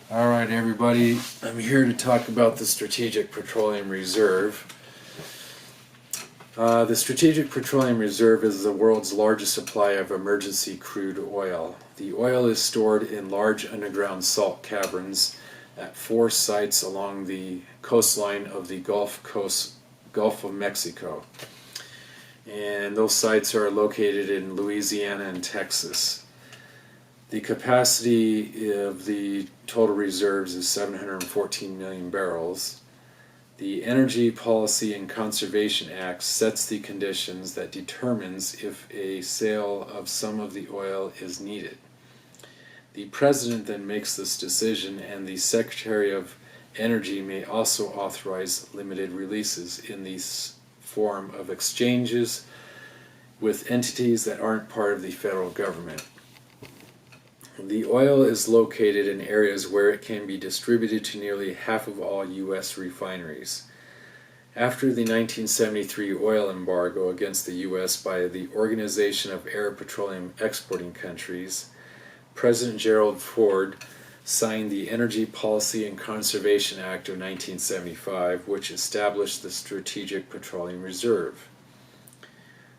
All right, everybody, I'm here to talk about the Strategic Petroleum Reserve. The Strategic Petroleum Reserve is the world's largest supply of emergency crude oil. The oil is stored in large underground salt caverns at 4 sites along the coastline of the Gulf of Mexico. And those sites are located in Louisiana and Texas. The capacity of the total reserves is 714 million barrels. The Energy Policy and Conservation Act sets the conditions that determines if a sale of some of the oil is needed. The President then makes this decision, and the Secretary of Energy may also authorize limited releases in the form of exchanges with entities that aren't part of the federal government. The oil is located in areas where it can be distributed to nearly half of all U.S. refineries. After the 1973 oil embargo against the U.S. by the Organization of Arab Petroleum Exporting Countries, President Gerald Ford signed the Energy Policy and Conservation Act of 1975, which established the Strategic Petroleum Reserve.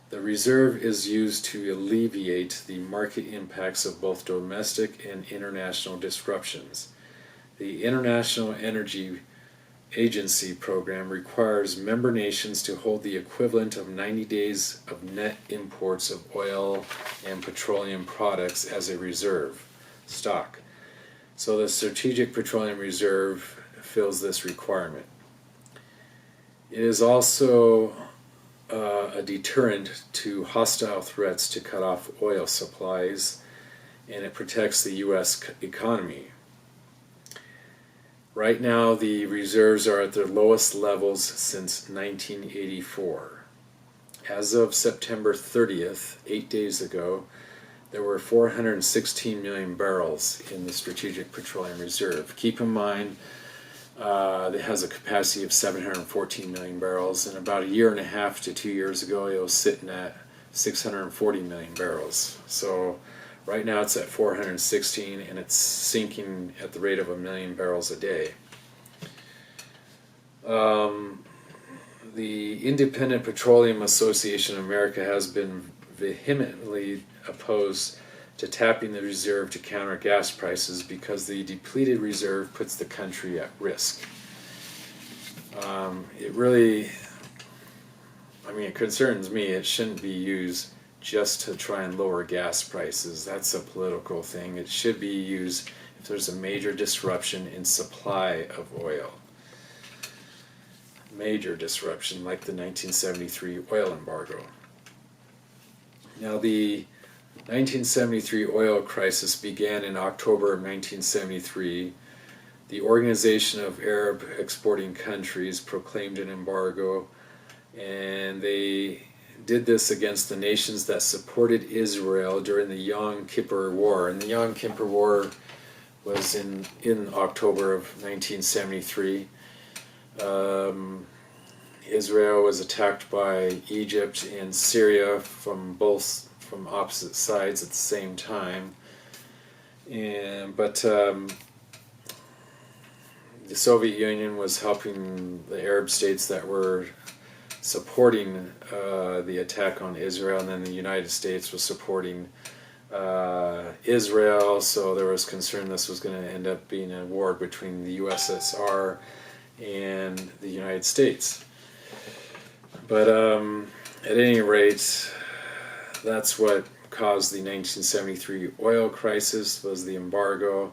The reserve is used to alleviate the market impacts of both domestic and international disruptions. The International Energy Agency program requires member nations to hold the equivalent of 90 days of net imports of oil and petroleum products as a reserve stock. So the Strategic Petroleum Reserve fills this requirement. It is also a deterrent to hostile threats to cut off oil supplies, and it protects the U.S. economy. Right now, the reserves are at their lowest levels since 1984. As of September 30th, 8 days ago, there were 416 million barrels in the Strategic Petroleum Reserve. Keep in mind, it has a capacity of 714 million barrels, and about a year and a half to 2 years ago it was sitting at 640 million barrels. So right now it's at 416, and it's sinking at the rate of 1 million barrels a day. The Independent Petroleum Association of America has been vehemently opposed to tapping the reserve to counter gas prices because the depleted reserve puts the country at risk. It concerns me. It shouldn't be used just to try and lower gas prices. That's a political thing. It should be used if there's a major disruption in supply of oil. Major disruption like the 1973 oil embargo. Now, the 1973 oil crisis began in October of 1973. The Organization of Arab Exporting Countries proclaimed an embargo, and they did this against the nations that supported Israel during the Yom Kippur War. And the Yom Kippur War was in October of 1973. Israel was attacked by Egypt and Syria from opposite sides at the same time, but the Soviet Union was helping the Arab states that were supporting the attack on Israel, and then the United States was supporting Israel, so there was concern this was going to end up being a war between the USSR and the United States. But at any rate, that's what caused the 1973 oil crisis, was the embargo.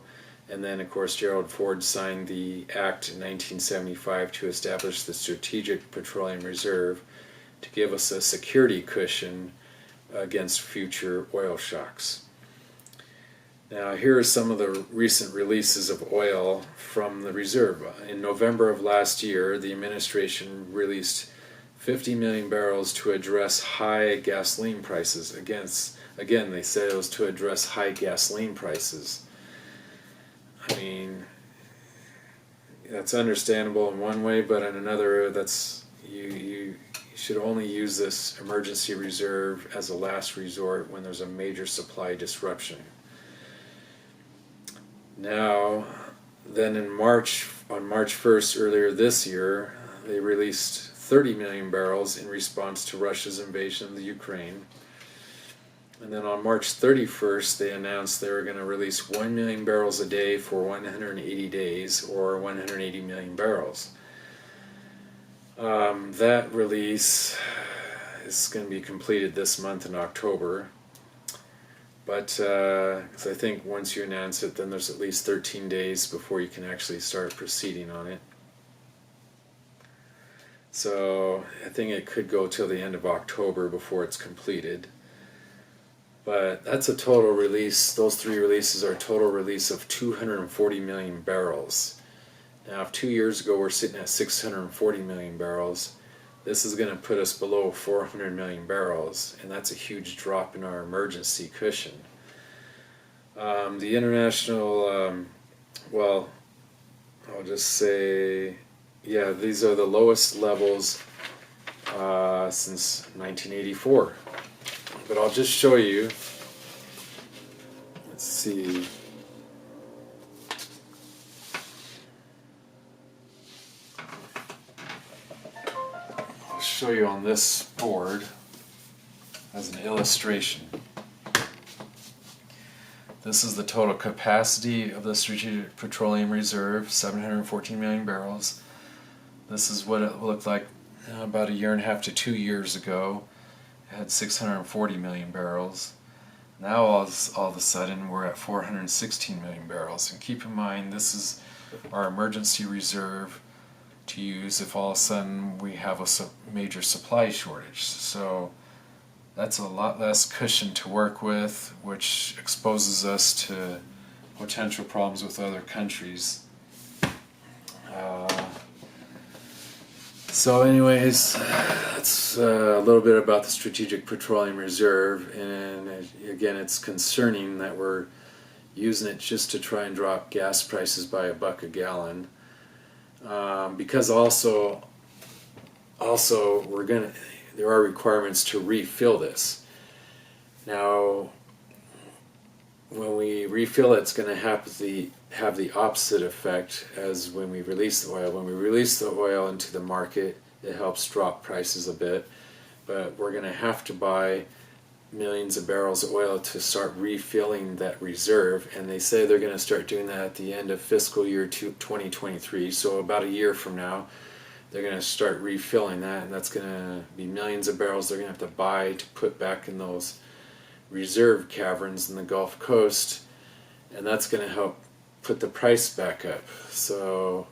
And then, of course, Gerald Ford signed the act in 1975 to establish the Strategic Petroleum Reserve to give us a security cushion against future oil shocks. Now, here are some of the recent releases of oil from the reserve. In November of last year, the administration released 50 million barrels to address high gasoline prices. Again, they said it was to address high gasoline prices. I mean, that's understandable in one way, but in another, that's you should only use this emergency reserve as a last resort when there's a major supply disruption. Now, Then in March, on March 1st earlier this year, they released 30 million barrels in response to Russia's invasion of the Ukraine. And then on March 31st, they announced they were going to release 1 million barrels a day for 180 days, or 180 million barrels. That release is going to be completed this month in October. But 'cause I think once you announce it, then there's at least 13 days before you can actually start proceeding on it. So I think it could go till the end of October before it's completed. But that's a total release. Those three releases are a total release of 240 million barrels. Now, if 2 years ago we're sitting at 640 million barrels, this is going to put us below 400 million barrels, and that's a huge drop in our emergency cushion. The international, well, I'll just say, yeah, these are the lowest levels since 1984. But I'll just show you. Let's see. I'll show you on this board as an illustration. This is the total capacity of the Strategic Petroleum Reserve, 714 million barrels. This is what it looked like about a year and a half to 2 years ago. It had 640 million barrels. Now all of a sudden we're at 416 million barrels. And keep in mind, this is our emergency reserve to use if all of a sudden we have a major supply shortage. So that's a lot less cushion to work with, which exposes us to potential problems with other countries. So anyways, that's a little bit about the Strategic Petroleum Reserve, and again, it's concerning that we're using it just to try and drop gas prices by $1 a gallon. Because also there are requirements to refill this. Now, when we refill it, it's going to have the opposite effect as when we release the oil. When we release the oil into the market, it helps drop prices a bit, but we're going to have to buy millions of barrels of oil to start refilling that reserve, and they say they're going to start doing that at the end of fiscal year 2023, so about a year from now they're going to start refilling that, and that's going to be millions of barrels they're going to have to buy to put back in those reserve caverns in the Gulf Coast, and that's going to help put the price back up. So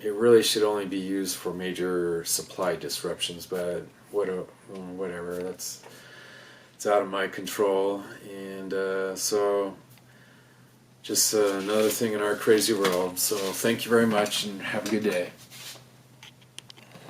it really should only be used for major supply disruptions, but whatever, it's out of my control. And so just another thing in our crazy world. So thank you very much and have a good day.